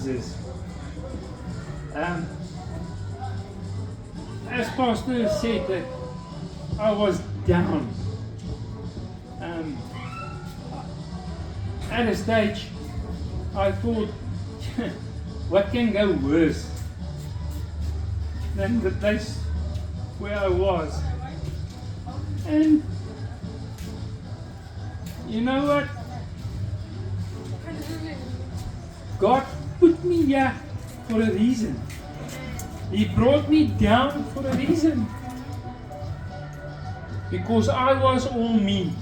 this. As Pastor said, that I was down. At a stage, I thought, what can go worse than the place where I was? And you know what? God put me here for a reason. He brought me down for a reason. Because I was all me.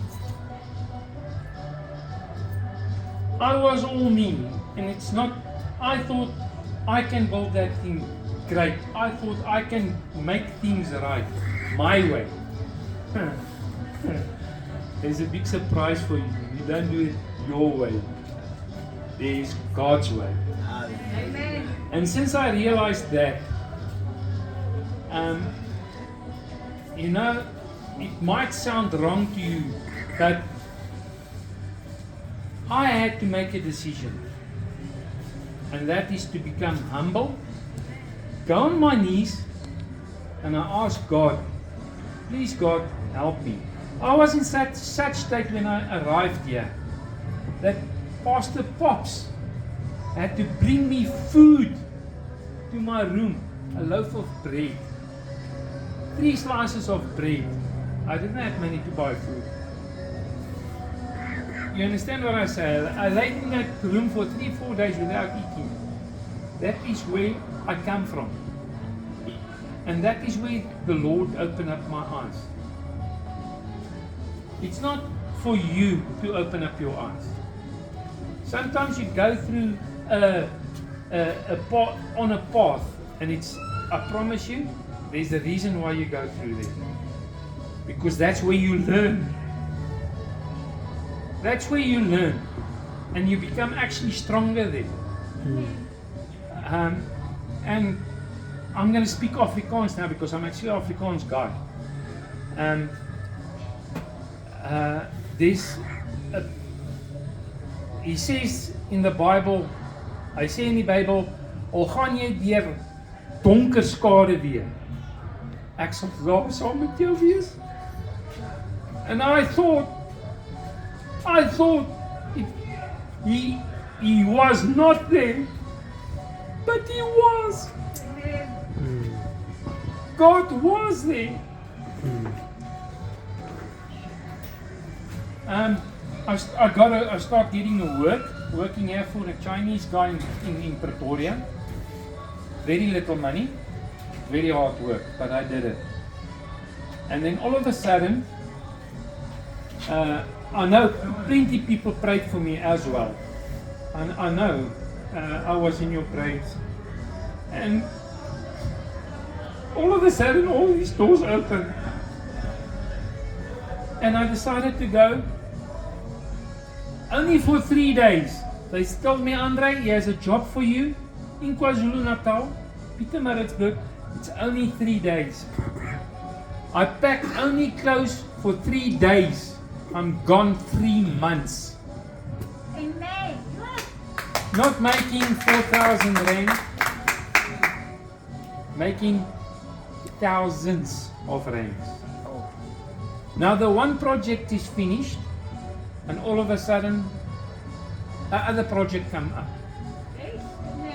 I was all me. And it's not, I thought I can build that thing great. I thought I can make things right. My way. There's a big surprise for you. You don't do it your way. There's God's way. Amen. And since I realized that, you know, it might sound wrong to you, but I had to make a decision. And that is to become humble, go on my knees, and I ask God, please God, help me. I was in such state when I arrived here, that Pastor Pops had to bring me food to my room, a loaf of bread, 3 slices of bread. I didn't have money to buy food. You understand what I say? I laid in that room for 3-4 days without eating. That is where I come from. And that is where the Lord opened up my eyes. It's not for you to open up your eyes. Sometimes you go through on a path, and it's, I promise you, there's a reason why you go through there. Because that's where you learn. That's where you learn. And you become actually stronger there. And I'm going to speak Afrikaans now because I'm actually an Afrikaans guy. He says in the Bible, hy sê in die Bybel, al gaan jy deur donker skare weer, ek sal daar saam met jou wees. And I thought he was not there, but he was. God was there. I started getting a working here for a Chinese guy in Pretoria. Very little money, very hard work, but I did it. And then all of a sudden, I know plenty people prayed for me as well. And I know I was in your prayers. And all of a sudden, all these doors opened. And I decided to go. Only for 3 days. They told me, Andre, he has a job for you in KwaZulu-Natal, Pietermaritzburg. It's only 3 days. I packed only clothes for 3 days. I'm gone 3 months. Amen. Not making 4,000 rand, making thousands of rands. Now the one project is finished, and all of a sudden, another project come up.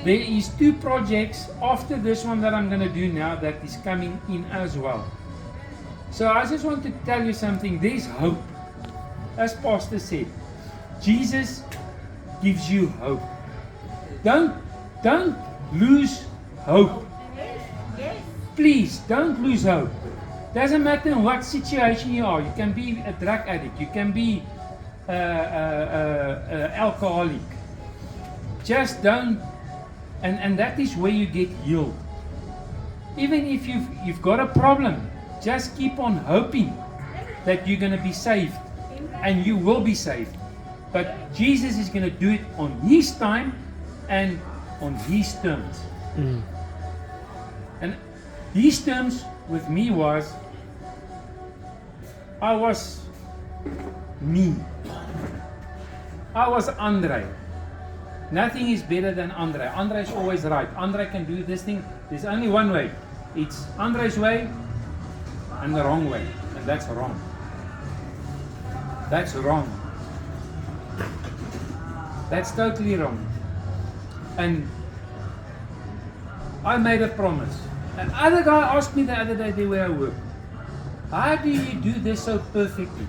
There is 2 projects after this one that I'm going to do now that is coming in as well. So I just want to tell you something. There's hope. As Pastor said, Jesus gives you hope. Don't lose hope. Please, don't lose hope. Doesn't matter in what situation you are. You can be a drug addict. You can be alcoholic. Just don't, and that is where you get healed. Even if you've got a problem, just keep on hoping that you're going to be saved, and you will be saved. But Jesus is going to do it on His time and on His terms. And His terms with me was, I was me. I was Andre. Nothing is better than Andre. Andre is always right. Andre can do this thing. There's only one way. It's Andre's way and the wrong way. And that's wrong. That's wrong. That's totally wrong. And I made a promise. And other guy asked me the other day there where I work, how do you do this so perfectly?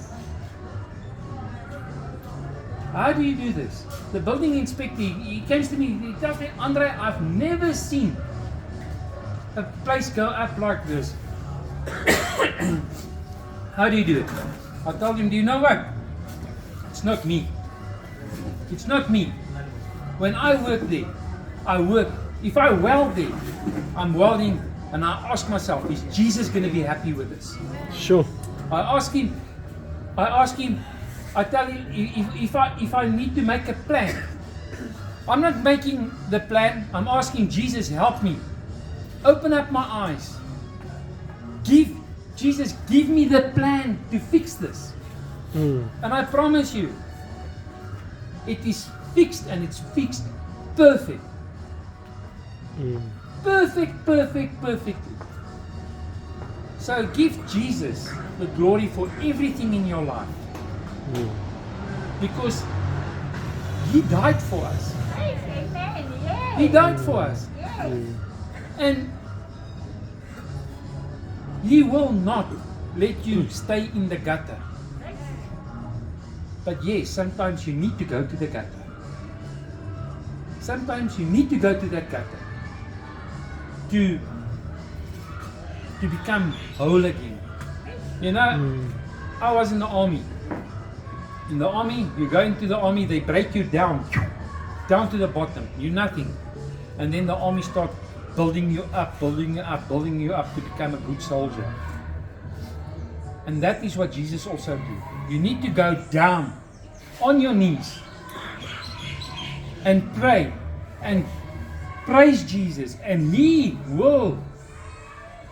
How do you do this? The building inspector, he comes to me, he tells me, Andre, I've never seen a place go up like this. How do you do it? I told him, do you know what? It's not me. It's not me. When I work there, I work. If I weld there, I'm welding and I ask myself, is Jesus going to be happy with this? Sure. I ask him, I tell him, if I need to make a plan, I'm not making the plan, I'm asking Jesus, help me. Open up my eyes. Jesus, give me the plan to fix this. And I promise you, it is fixed and it's fixed perfect. Perfectly. So give Jesus the glory for everything in your life. Because He died for us. Amen. Yes. He died for us. Yes. And He will not let you stay in the gutter. But yes, sometimes you need to go to the gutter. Sometimes you need to go to that gutter to become whole again. You know, I was in the army. In the army, you go into the army, they break you down to the bottom. You're nothing. And then the army start building you up to become a good soldier. And that is what Jesus also do. You need to go down on your knees and pray and praise Jesus, and He will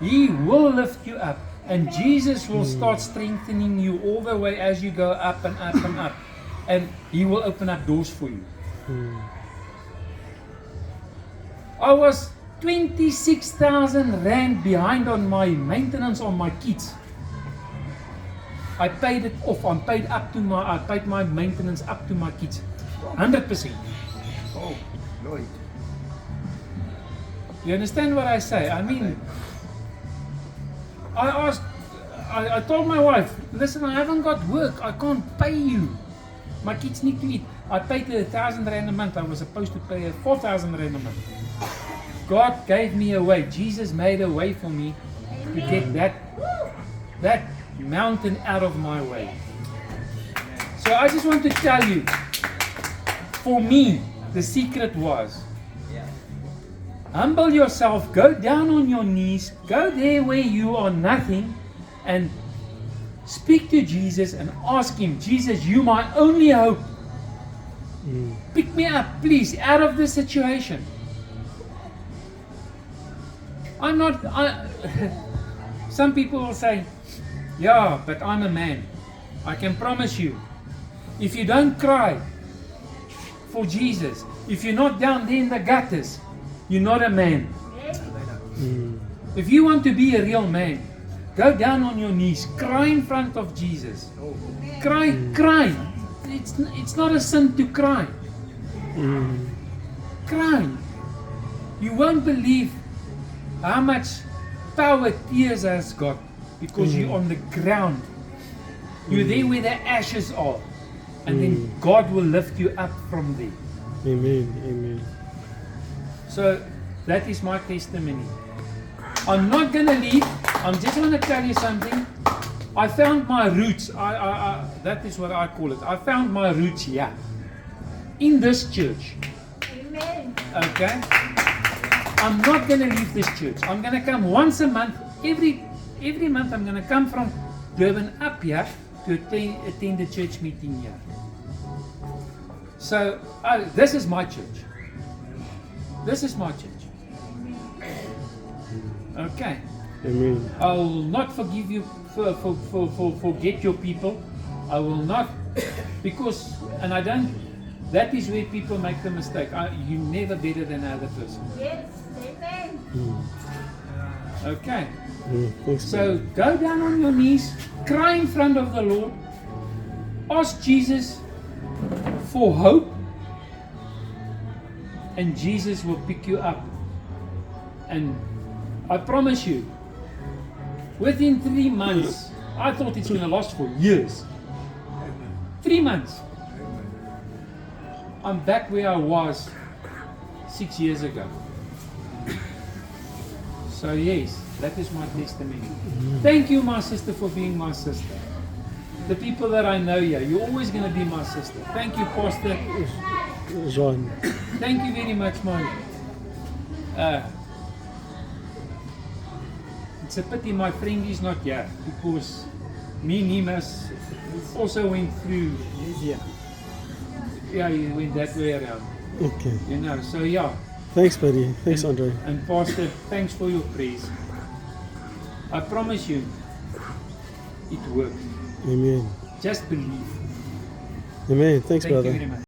lift you up, and Jesus will start strengthening you all the way as you go up and up and up, and He will open up doors for you. I was 26,000 rand behind on my maintenance on my kids. I paid it off. I paid my maintenance up to my kids, 100%. Oh, Lord. You understand what I say? I mean, I told my wife, listen, I haven't got work. I can't pay you. My kids need to eat. I paid her 1,000 rand a month. I was supposed to pay her 4,000 rand a month. God gave me a way. Jesus made a way for me to get that mountain out of my way. So I just want to tell you, for me, the secret was, humble yourself, go down on your knees, go there where you are nothing, and speak to Jesus and ask Him, Jesus, You my only hope. Pick me up, please, out of this situation. Some people will say, yeah, but I'm a man. I can promise you, if you don't cry for Jesus, if you're not down there in the gutters, you're not a man. If you want to be a real man, go down on your knees, cry in front of Jesus. Cry. It's not a sin to cry. Cry. You won't believe how much power tears has got, because you're on the ground. You're there where the ashes are. And then God will lift you up from there. Amen. So that is my testimony. I'm not going to leave. I'm just going to tell you something. I found my roots. That is what I call it. I found my roots here. In this church. Amen. Okay? I'm not going to leave this church. I'm going to come once a month. Every month I'm going to come from Durban up here to attend the church meeting here. So this is my church. This is my church. Okay. Amen. I will not forgive you forget your people. I will not, because, and I don't That is where people make the mistake. You're never better than another person. Yes. Amen. Okay. Thanks, So go down on your knees, cry in front of the Lord, ask Jesus for hope, and Jesus will pick you up. And I promise you, within 3 months, I thought it's going to last for years. 3 months. I'm back where I was 6 years ago. So yes, that is my testimony. Thank you, my sister, for being my sister. The people that I know here, you're always going to be my sister. Thank you, Pastor. John. Thank you very much, man. It's a pity my friend is not here, because me and him has also went through. Yeah, he went that way around. Okay. You know, so yeah. Thanks, buddy. Thanks, Andre. And Pastor, thanks for your praise. I promise you, it worked. Amen. Just believe. Amen. Thanks, Thank brother. you very much.